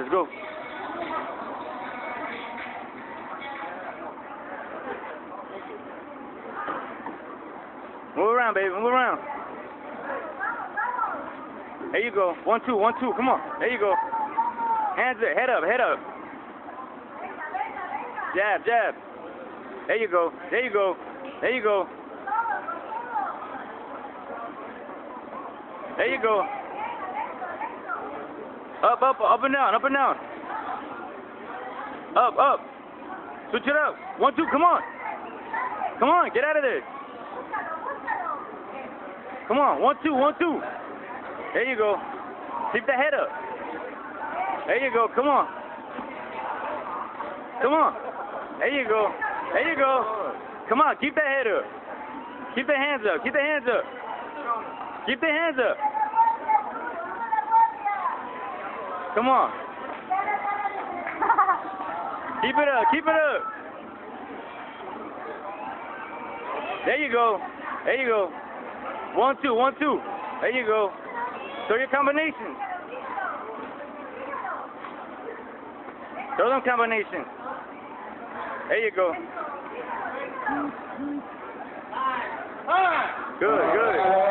Let's go. Move around, baby. Move around. There you go. 1, 2, 1, 2. Come on. There you go. Hands there. Head up. Head up. Jab, jab. There you go. There you go. There you go. There you go. Up, up, up and down, up and down. Up, up. Switch it up. 1, 2, come on. Come on, get out of there. Come on, 1, 2, 1, 2. There you go. Keep the head up. There you go, come on. Come on. There you go. There you go. Come on, keep that head up. Keep the hands up. Keep the hands up. Keep the hands up. Come on. Keep it up. Keep it up. There you go. There you go. 1, 2, 1, 2. There you go. Throw your combinations. Throw them combinations. There you go. Good, good.